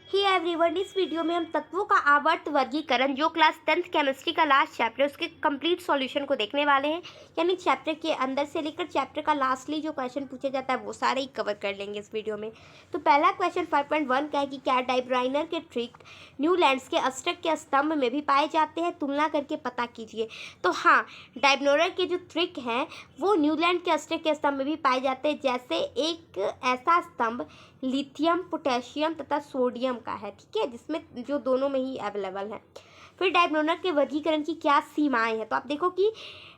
Hey everyone, इस video में हम तत्वों का आवर्त वर्गीकरण जो क्लास 10th केमिस्ट्री का लास्ट चैप्टर उसके कंप्लीट सॉल्यूशन को देखने वाले हैं। यानी चैप्टर के अंदर से लेकर चैप्टर का लास्टली जो क्वेश्चन पूछा जाता है वो सारे ही कवर कर लेंगे इस वीडियो में। तो पहला क्वेश्चन 5.1 का है कि क्या डायब्राइनर के ट्रिक न्यूलैंड्स के अष्टक के स्तंभ में भी पाए जाते हैं, तुलना करके पता कीजिए। तो हाँ, डायब्राइनर के जो ट्रिक हैं वो न्यूलैंड के अष्टक के स्तंभ में भी पाए जाते हैं। जैसे एक ऐसा स्तंभ लिथियम, पोटेशियम तथा सोडियम का है, ठीक है, जिसमें जो दोनों में ही अवेलेबल है। फिर डायब्राइनर के वर्गीकरण की क्या सीमाएं हैं, तो आप देखो कि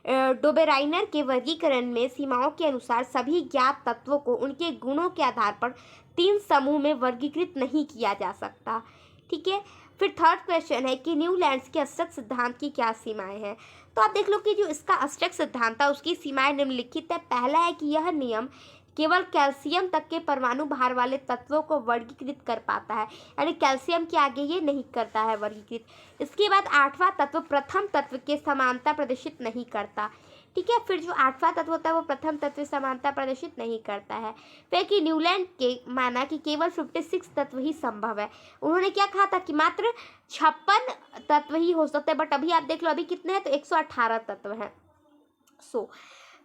डायब्राइनर के वर्गीकरण में सीमाओं के अनुसार सभी ज्ञात तत्वों को उनके गुणों के आधार पर 3 समूह में वर्गीकृत नहीं किया जा सकता, ठीक है। फिर थर्ड क्वेश्चन है कि न्यूलैंड्स के अष्टक सिद्धांत की क्या सीमाएं हैं। तो आप देख लो कि जो इसका अष्टक सिद्धांत था उसकी सीमाएं निम्नलिखित है। पहला है कि यह नियम केवल कैल्शियम तक के परमाणु भार वाले तत्वों को वर्गीकृत कर पाता है, यानी कैल्शियम के आगे ये नहीं करता है वर्गीकृत। इसके बाद 8वां तत्व प्रथम तत्व के समानता प्रदर्शित नहीं करता, ठीक है। फिर जो 8वां तत्व होता है वो प्रथम तत्व समानता प्रदर्शित नहीं करता है। फिर कि न्यूलैंड के माना कि केवल 56 तत्व ही संभव है। उन्होंने क्या कहा था कि मात्र 56 तत्व ही हो सकते हैं, बट अभी आप देख लो अभी कितने हैं, तो 118 तत्व हैं।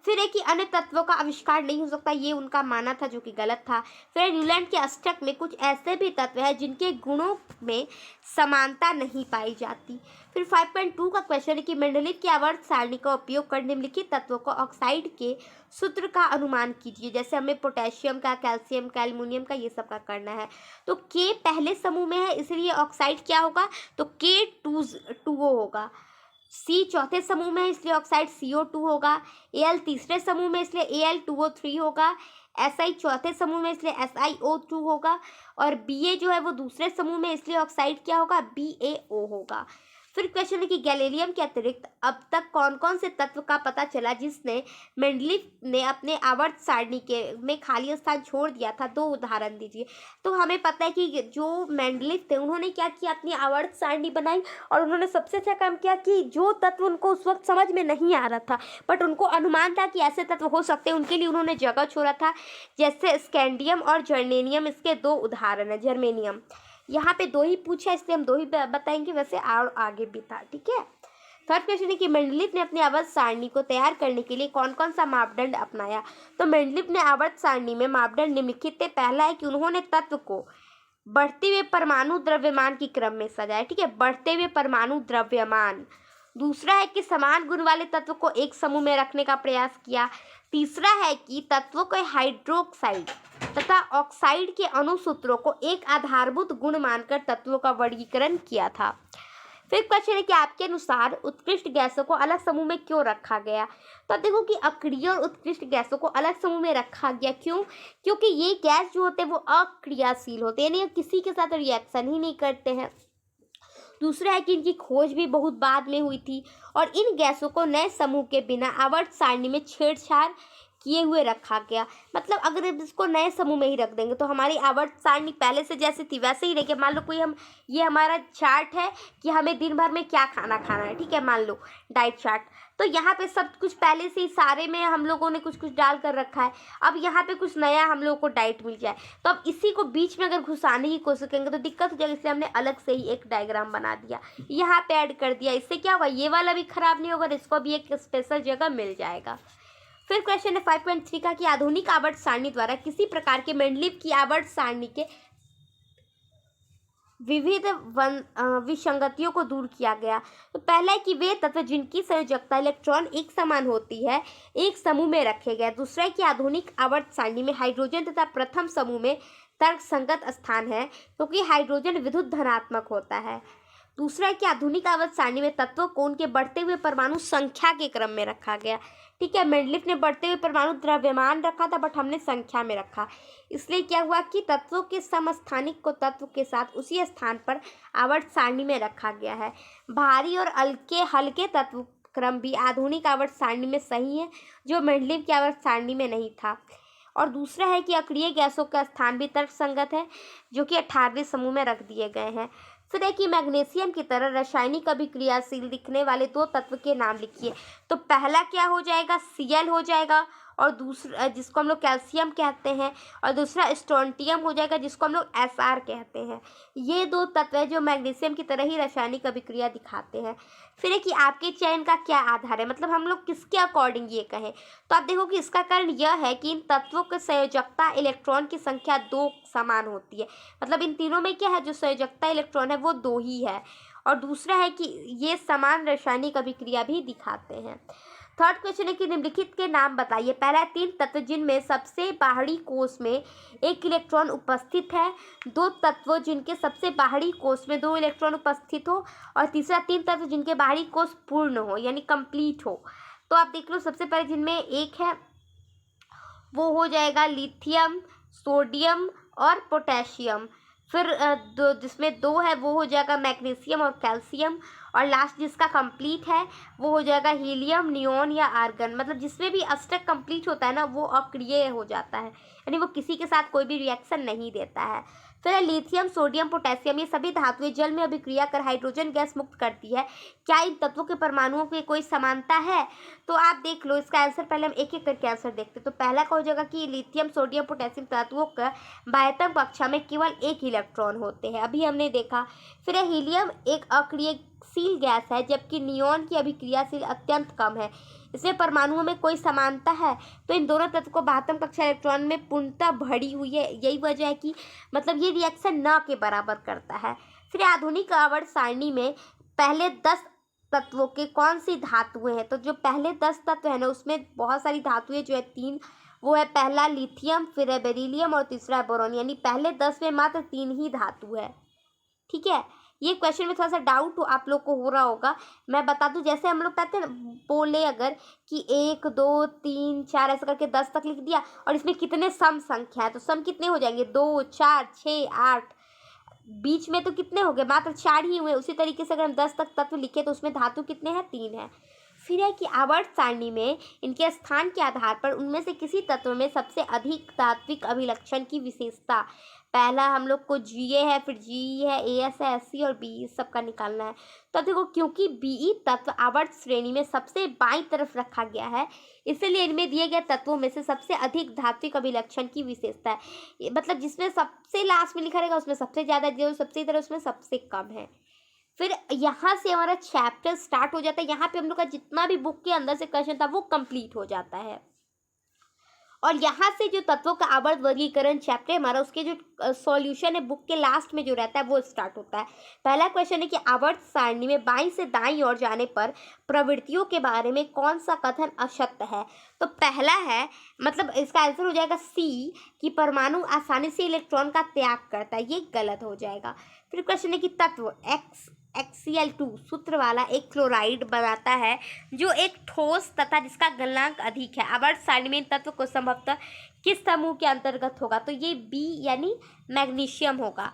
फिर है कि अन्य तत्वों का आविष्कार नहीं हो सकता, ये उनका मानना था जो कि गलत था। फिर न्यूलैंड के अष्टक में कुछ ऐसे भी तत्व हैं जिनके गुणों में समानता नहीं पाई जाती। फिर 5.2 का क्वेश्चन है कि मेंडलीव की आवर्त सारणी का उपयोग कर निम्नलिखित तत्वों को ऑक्साइड के सूत्र का अनुमान कीजिए। जैसे हमें पोटेशियम का, कैल्शियम का, एल्युमिनियम का, ये सब का करना है। तो के पहले समूह में है इसलिए ऑक्साइड क्या होगा, तो K2O होगा। सी चौथे समूह में इसलिए ऑक्साइड CO2 होगा। Al तीसरे समूह में इसलिए Al2O3 होगा। Si चौथे समूह में इसलिए SiO2 होगा। और Ba जो है वो दूसरे समूह में इसलिए ऑक्साइड क्या होगा, BaO होगा। फिर क्वेश्चन है कि गैलीलियम के अतिरिक्त अब तक कौन कौन से तत्व का पता चला जिसने मेंडलीव ने अपने आवर्त सारणी के में खाली स्थान छोड़ दिया था। 2 उदाहरण दीजिए। तो हमें पता है कि जो मेंडलीव थे उन्होंने क्या किया, अपनी आवर्त सारणी बनाई और उन्होंने सबसे अच्छा काम किया कि जो तत्व उनको उस वक्त समझ में नहीं आ रहा था बट उनको अनुमान था कि ऐसे तत्व हो सकते हैं, उनके लिए उन्होंने जगह छोड़ा था। जैसे स्कैंडियम और जर्मेनियम, इसके 2 उदाहरण है। जर्मेनियम यहाँ पे 2 ही पूछा इसलिए हम 2 ही बताएंगे, वैसे और आगे भी था, ठीक है। थर्ड क्वेश्चन है कि मेंडलीव ने अपनी आवर्त सारणी को तैयार करने के लिए कौन कौन सा मापदंड अपनाया। तो मेंडलीव ने आवर्त सारणी में मापदंड निम्नलिखित थे। पहला है कि उन्होंने तत्व को बढ़ते हुए परमाणु द्रव्यमान की क्रम में सजाया, ठीक है, बढ़ते हुए परमाणु द्रव्यमान। दूसरा है कि समान गुण वाले तत्व को एक समूह में रखने का प्रयास किया। तीसरा है कि तत्वों के हाइड्रोक्साइड तथा ऑक्साइड के अणुसूत्रों को एक आधारभूत गुण मानकर तत्वों का वर्गीकरण किया था। फिर क्वेश्चन है कि आपके अनुसार उत्कृष्ट गैसों को अलग समूह में क्यों रखा गया। तो देखो कि अक्रिय और उत्कृष्ट गैसों को अलग समूह में रखा गया, क्यों, क्योंकि ये गैस जो होते हैं वो अक्रियाशील होते हैं, यानी किसी के साथ रिएक्शन ही नहीं करते हैं। दूसरा है कि इनकी खोज भी बहुत बाद में हुई थी और इन गैसों को नए समूह के बिना आवर्त सारणी में छेड़छाड़ किए हुए रखा गया। मतलब अगर इसको नए समूह में ही रख देंगे तो हमारी आवर्त सारणी पहले से जैसी थी वैसे ही रहेगी। मान लो कोई ये हमारा चार्ट है कि हमें दिन भर में क्या खाना खाना है, ठीक है, मान लो डाइट चार्ट। तो यहाँ पे सब कुछ पहले से ही सारे में हम लोगों ने कुछ कुछ डाल कर रखा है। अब यहाँ पे कुछ नया हम लोगों को डाइट मिल जाए तो अब इसी को बीच में अगर घुसाने की कोशिश करेंगे तो दिक्कत हो जाएगी, इसलिए हमने अलग से ही एक डायग्राम बना दिया, यहाँ पे ऐड कर दिया। इससे क्या होगा, ये वाला भी खराब नहीं होगा, इसको भी एक स्पेशल जगह मिल जाएगा। फिर क्वेश्चन है 5.3 का कि आधुनिक आवर्त सारणी द्वारा किसी प्रकार के मेंडलीव की आवर्त सारणी के विविध विसंगतियों को दूर किया गया। तो पहला है कि वे तत्व जिनकी संयोजकता इलेक्ट्रॉन एक समान होती है एक समूह में रखे गए। दूसरा है कि आधुनिक आवर्त सारणी में हाइड्रोजन तथा प्रथम समूह में तर्कसंगत स्थान है क्योंकि हाइड्रोजन विद्युत धनात्मक होता है। दूसरा है कि आधुनिक आवर्त सारणी में तत्वों को उनके बढ़ते हुए परमाणु संख्या के क्रम में रखा गया, ठीक है। मेंडलीव ने बढ़ते हुए परमाणु द्रव्यमान रखा था बट हमने संख्या में रखा, इसलिए क्या हुआ कि तत्वों के समस्थानिक को तत्व के साथ उसी स्थान पर आवर्त सारणी में रखा गया है। भारी और हल्के तत्व क्रम भी आधुनिक आवर्त सारणी में सही है जो मेंडलीव की आवर्त सारणी में नहीं था। और दूसरा है कि अक्रिय गैसों का स्थान भी तर्कसंगत है जो कि 18वें समूह में रख दिए गए हैं। फिर है कि मैग्नीशियम की तरह रासायनिक अभिक्रियाशील दिखने वाले 2 तत्व के नाम लिखिए। तो पहला क्या हो जाएगा, Cl हो जाएगा और दूसरा जिसको हम लोग कैल्शियम कहते हैं, और दूसरा स्ट्रोंटियम हो जाएगा जिसको हम लोग Sr कहते हैं। ये 2 तत्व है जो मैग्नीशियम की तरह ही रासायनिक अभिक्रिया दिखाते हैं। फिर है कि आपके चयन का क्या आधार है, मतलब हम लोग किसके अकॉर्डिंग ये कहें, तो आप देखो कि इसका कारण यह है कि इन तत्वों की संयोजकता इलेक्ट्रॉन की संख्या 2 समान होती है। मतलब इन तीनों में क्या है, जो संयोजकता इलेक्ट्रॉन है वो 2 ही है। और दूसरा है कि ये समान रासायनिक अभिक्रिया भी दिखाते हैं। थर्ड क्वेश्चन है कि निम्नलिखित के नाम बताइए। पहला है 3 तत्व जिनमें सबसे बाहरी कोष में 1 इलेक्ट्रॉन उपस्थित है। 2 तत्व जिनके सबसे बाहरी कोष में 2 इलेक्ट्रॉन उपस्थित हो। और तीसरा 3 तत्व जिनके बाहरी कोष पूर्ण हो यानी कंप्लीट हो। तो आप देख लो, सबसे पहले जिनमें 1 है वो हो जाएगा लिथियम, सोडियम और पोटेशियम। फिर जिसमें 2 है वो हो जाएगा मैग्नीशियम और कैल्शियम। और लास्ट जिसका कंप्लीट है वो हो जाएगा हीलियम, नियोन या आर्गन। मतलब जिसमें भी अष्टक कंप्लीट होता है ना वो अक्रिय हो जाता है, यानी वो किसी के साथ कोई भी रिएक्शन नहीं देता है। फिर है लिथियम, सोडियम, पोटेशियम, ये सभी धातुएं जल में अभिक्रिया कर हाइड्रोजन गैस मुक्त करती है। क्या इन तत्वों के परमाणुओं की कोई समानता है, तो आप देख लो इसका आंसर। पहले हम एक एक करके आंसर देखते हैं। तो पहला का हो जाएगा कि लिथियम, सोडियम, पोटेशियम तत्वों का बाह्यतम कक्षा में केवल 1 इलेक्ट्रॉन होते हैं, अभी हमने देखा। फिर है हीलियम एक अक्रियशील गैस है, जबकि नियोन की अभिक्रियाशील अत्यंत कम है। इसमें परमाणुओं में कोई समानता है, तो इन दोनों तत्व को बाह्यतम कक्षा इलेक्ट्रॉन में पूर्णतः भरी हुई है। यही वजह है कि मतलब ये रिएक्शन न के बराबर करता है। फिर आधुनिक आवर्त सारणी में पहले 10 तत्वों के कौन सी धातुएं हैं, तो जो पहले 10 तत्व है ना उसमें बहुत सारी धातुएं जो है 3, वो है पहला लिथियम, फिर है बेरिलियम और तीसरा है बोरोन। यानी पहले 10 में मात्र 3 ही धातु है। ठीक है, ये क्वेश्चन में थोड़ा सा डाउट आप लोग को हो रहा होगा। मैं बता दूं, जैसे हम लोग कहते हैं बोले अगर कि 1 2 3 4 ऐसा करके 10 तक लिख दिया, और इसमें कितने सम संख्या है, तो सम कितने हो जाएंगे 2 4 6 8, बीच में तो कितने हो गए, मात्र 4 ही हुए। उसी तरीके से अगर हम 10 तक तत्व लिखे तो उसमें धातु कितने हैं, 3 है। फिर है कि आवर्त सारणी में इनके स्थान के आधार पर उनमें से किसी तत्व में सबसे अधिक तात्विक अभिलक्षण की विशेषता। पहला हम लोग को Ga है, फिर Ge है, As है, Sc और Be सबका निकालना है। तो देखो, क्योंकि Be तत्व आवर्त श्रेणी में सबसे बाईं तरफ रखा गया है, इसलिए इनमें दिए गए तत्वों में से सबसे अधिक धात्विक अभिलक्षण की विशेषता है। मतलब जिसमें सबसे लास्ट में लिखा रहेगा उसमें सबसे ज़्यादा, जो सबसे इधर उसमें सबसे कम है। फिर यहाँ से हमारा चैप्टर स्टार्ट हो जाता है। यहाँ पे हम लोग का जितना भी बुक के अंदर से क्वेश्चन था वो कंप्लीट हो जाता है। और यहाँ से जो तत्वों का आवर्त वर्गीकरण चैप्टर हमारा, उसके जो सॉल्यूशन है बुक के लास्ट में जो रहता है वो स्टार्ट होता है। पहला क्वेश्चन है कि आवर्त सारणी में बाईं से दाईं ओर जाने पर प्रवृत्तियों के बारे में कौन सा कथन असत्य है। तो पहला है, मतलब इसका आंसर हो जाएगा सी, कि परमाणु आसानी से इलेक्ट्रॉन का त्याग करता है, ये गलत हो जाएगा। फिर क्वेश्चन है कि तत्व HCl2 सूत्र वाला एक क्लोराइड बनाता है जो एक ठोस तथा जिसका गलनांक अधिक है। आवर्त सारणी में इन तत्व को संभवतः किस समूह के अंतर्गत होगा, तो ये बी यानी मैग्नीशियम होगा।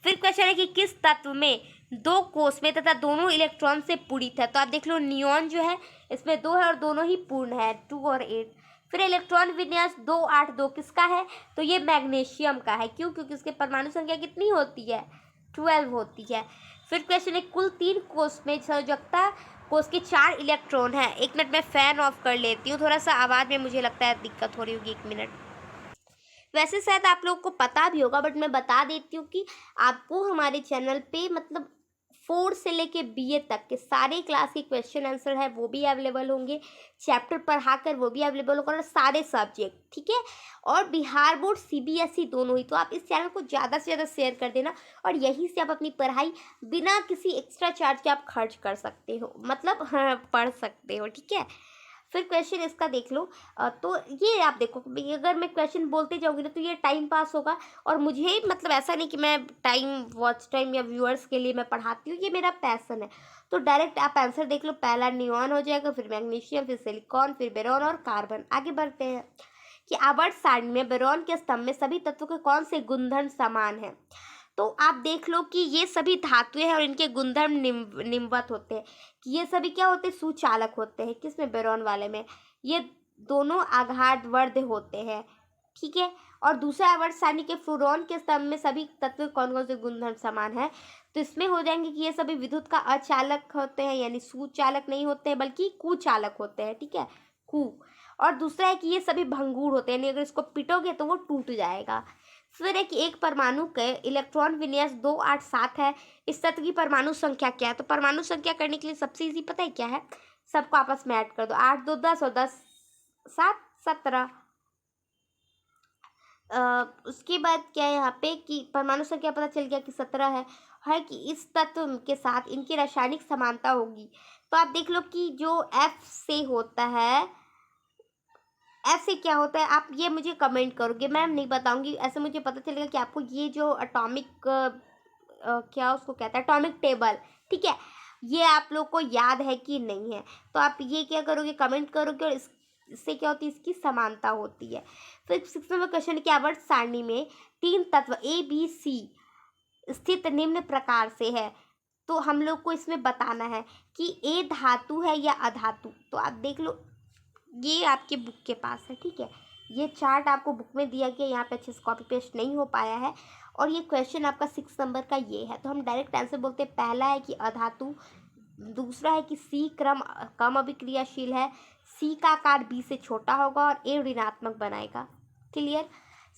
फिर क्वेश्चन है कि किस तत्व में 2 कोष में तथा दोनों इलेक्ट्रॉन से पूरित है। तो आप देख लो, नियोन जो है इसमें 2 है और दोनों ही पूर्ण है, 2 और 8। फिर इलेक्ट्रॉन विन्यास 2 8 2 किसका है, तो ये मैग्नीशियम का है। क्यों, क्योंकि उसके परमाणु संख्या कितनी होती है, 12 होती है। फिर क्वेश्चन है कुल 3 कोष में संयोजकता कोष के 4 इलेक्ट्रॉन है। 1 मिनट में फैन ऑफ कर लेती हूँ, थोड़ा सा आवाज़ में मुझे लगता है दिक्कत हो रही होगी, 1 मिनट। वैसे शायद आप लोग को पता भी होगा, बट मैं बता देती हूँ कि आपको हमारे चैनल पे मतलब 4 से लेके BA तक के सारे क्लास के क्वेश्चन आंसर है वो भी अवेलेबल होंगे, चैप्टर पढ़ाकर वो भी अवेलेबल होगा, और सारे सब्जेक्ट, ठीक है। और बिहार बोर्ड CBSE दोनों ही। तो आप इस चैनल को ज़्यादा से ज़्यादा शेयर कर देना, और यहीं से आप अपनी पढ़ाई बिना किसी एक्स्ट्रा चार्ज के आप खर्च कर सकते हो, मतलब हाँ पढ़ सकते हो, ठीक है। फिर क्वेश्चन इसका देख लो। तो ये आप देखो, अगर मैं क्वेश्चन बोलते जाऊँगी ना तो ये टाइम पास होगा, और मुझे मतलब ऐसा नहीं कि मैं वॉच टाइम या व्यूअर्स के लिए मैं पढ़ाती हूँ, ये मेरा पैसन है। तो डायरेक्ट आप आंसर देख लो। पहला नियॉन हो जाएगा, फिर मैग्नीशियम, फिर सिलिकॉन, फिर बोरॉन और कार्बन। आगे बढ़ते हैं कि आवर्त सारणी में बोरॉन के स्तंभ में सभी तत्वों के कौन से गुणधर्म समान हैं। तो आप देख लो कि ये सभी धातुएं हैं और इनके गुणधर्म निम्नवत होते हैं, कि ये सभी क्या होते हैं, सुचालक होते हैं। किसमें, बोरॉन वाले में। ये दोनों आघातवर्ध होते हैं, ठीक है। और दूसरा आवर्त सारणी के फ्लोरोन के स्तंभ में सभी तत्व कौन कौन से गुणधर्म समान है, तो इसमें हो जाएंगे कि ये सभी विद्युत का अचालक होते हैं, यानी सुचालक नहीं होते हैं बल्कि कुचालक होते हैं, ठीक है, कु। और दूसरा है कि ये सभी भंगुर होते हैं, यानी अगर इसको पीटोगे तो वो टूट जाएगा। फिर है कि एक परमाणु के इलेक्ट्रॉन विन्यास 2 8 7 है। इस तत्व की परमाणु संख्या क्या है? तो परमाणु संख्या करने के लिए सबसे इजी पता है क्या है? सबको आपस में ऐड कर दो, 8 2 10 और 10 7 17। उसके बाद क्या है यहाँ पे कि परमाणु संख्या पता चल गया कि 17 है कि इस तत्व के साथ इनकी रासायनिक समानता होगी। तो आप देख लो कि जो F से होता है, F से क्या होता है, आप ये मुझे कमेंट करोगे, मैम नहीं बताऊंगी, ऐसे मुझे पता चलेगा कि आपको ये जो अटोमिक क्या उसको कहता है, अटोमिक टेबल, ठीक है, ये आप लोग को याद है कि नहीं है। तो आप ये क्या करोगे, कमेंट करोगे, और इससे क्या होती है, इसकी समानता होती है। फिर 6 नंबर क्वेश्चन की आवर्त सारणी में 3 तत्व ABC स्थित निम्न प्रकार से है। तो हम लोग को इसमें बताना है कि ए धातु है या अधातु। तो आप देख लो, ये आपके बुक के पास है, ठीक है, ये चार्ट आपको बुक में दिया गया, यहाँ पे अच्छे से कॉपी पेस्ट नहीं हो पाया है, और ये क्वेश्चन आपका 6 नंबर का ये है। तो हम डायरेक्ट आंसर बोलते हैं, पहला है कि अधातु, दूसरा है कि सी क्रम कम अभिक्रियाशील है, सी का आकार बी से छोटा होगा और ए ऋणात्मक बनाएगा। क्लियर।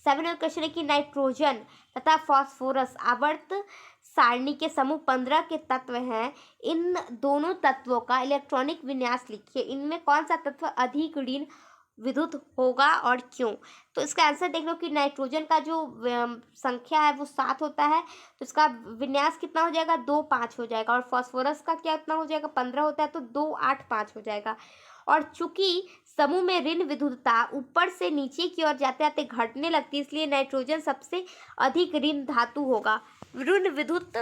7 नंबर क्वेश्चन है कि नाइट्रोजन तथा फास्फोरस आवर्त सारणी के समूह 15 के तत्व हैं। इन दोनों तत्वों का इलेक्ट्रॉनिक विन्यास लिखिए, इनमें कौन सा तत्व अधिक ऋण विद्युत होगा और क्यों? तो इसका आंसर देख लो कि नाइट्रोजन का जो संख्या है वो 7 होता है, तो इसका विन्यास कितना हो जाएगा, 2 5 हो जाएगा। और फास्फोरस का क्या कितना हो जाएगा, 15 होता है, तो 2 8 5 हो जाएगा। और चूंकि समूह में ऋण विद्युतता ऊपर से नीचे की ओर जाते जाते घटने लगती है, इसलिए नाइट्रोजन सबसे अधिक ऋण धातु होगा, ऋण विद्युत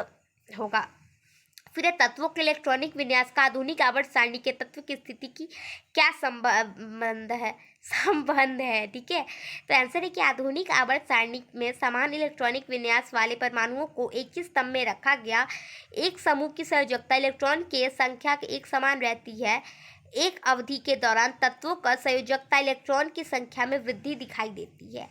होगा। फिर तत्वों के इलेक्ट्रॉनिक विन्यास का आधुनिक आवर्त सारणी के तत्व की स्थिति की क्या संबंध है, ठीक है। तो आंसर है कि आधुनिक आवर्त सारणी में समान इलेक्ट्रॉनिक विन्यास वाले परमाणुओं को एक ही स्तंभ में रखा गया। एक समूह की संयोजकता इलेक्ट्रॉन के संख्या के एक समान रहती है। एक अवधि के दौरान तत्वों का संयोजकता इलेक्ट्रॉन की संख्या में वृद्धि दिखाई देती है।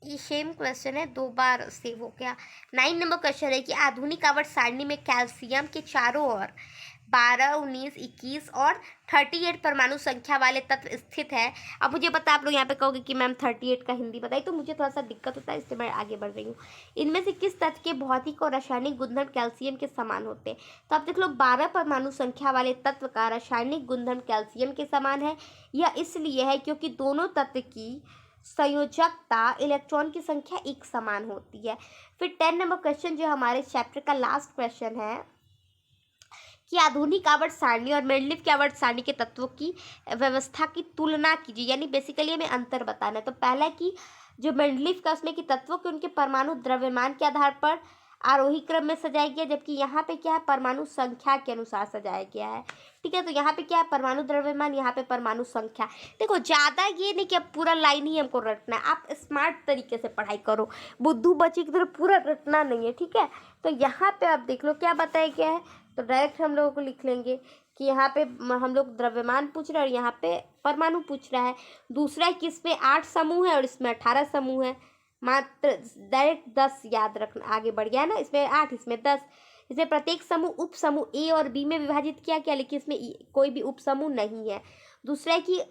ये सेम क्वेश्चन है, 2 बार सेव हो गया। 9 नंबर क्वेश्चन है कि आधुनिक आवर्त सारणी में कैल्शियम के चारों ओर 12 19 21 और 38 परमाणु संख्या वाले तत्व स्थित है। अब मुझे पता, आप लोग यहाँ पे कहोगे कि मैम 38 का हिंदी बताई, तो मुझे थोड़ा सा दिक्कत होता है, इसलिए मैं आगे बढ़ रही हूँ। इनमें से किस तत्व के भौतिक और रासायनिक गुणधर्म कैल्शियम के समान होते हैं? तो आप देख लो, 12 परमाणु संख्या वाले तत्व का रासायनिक गुणधर्म कैल्शियम के समान है। यह इसलिए है क्योंकि दोनों तत्व की संयोजकता इलेक्ट्रॉन की संख्या एक समान होती है। फिर 10 नंबर क्वेश्चन जो हमारे चैप्टर का लास्ट क्वेश्चन है कि आधुनिक आवर्त सारणी और मेंडलीव की आवर्त सारणी के तत्वों की व्यवस्था की तुलना कीजिए, यानी बेसिकली हमें अंतर बताना है। तो पहला है कि जो मेंडलीव का उसमें कि तत्वों के उनके परमाणु द्रव्यमान के आधार पर आरोही क्रम में सजाया गया, जबकि यहाँ पे क्या है, परमाणु संख्या के अनुसार सजाया गया है, ठीक है। तो यहाँ पे क्या है, परमाणु द्रव्यमान, यहाँ पे परमाणु संख्या। देखो, ज़्यादा ये नहीं कि अब पूरा लाइन ही हमको रटना है, आप स्मार्ट तरीके से पढ़ाई करो, बुद्धू बच्चे की तरह पूरा रटना नहीं है, ठीक है। तो यहाँ पे आप देख लो क्या बताया गया है, तो डायरेक्ट हम लोगों को लिख लेंगे कि यहाँ पे हम लोग द्रव्यमान पूछ रहे हैं और यहाँ पे परमाणु पूछ रहा है। दूसरा है कि इसमें 8 समूह है और इसमें 18 समूह है, मात्र डायरेक्ट 10 याद रखना, आगे बढ़ गया ना, इसमें 8 इसमें 10। इसमें प्रत्येक समूह उप समूह ए और बी में विभाजित किया गया, लेकिन इसमें कोई भी उप समूह नहीं है। दूसरा है कि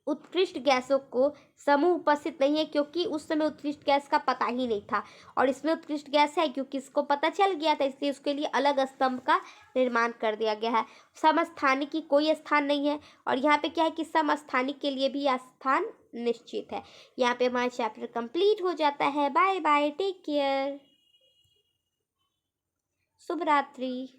उत्कृष्ट गैसों को समूह उपस्थित नहीं है, क्योंकि उस समय उत्कृष्ट गैस का पता ही नहीं था, और इसमें उत्कृष्ट गैस है क्योंकि इसको पता चल गया था, इसलिए उसके लिए अलग स्तंभ का निर्माण कर दिया गया है। समस्थानिक की कोई स्थान नहीं है, और यहाँ पे क्या है कि समस्थानिक के लिए भी स्थान निश्चित है। यहाँ पे हमारा चैप्टर कंप्लीट हो जाता है। बाय बाय, टेक केयर, शुभ रात्रि।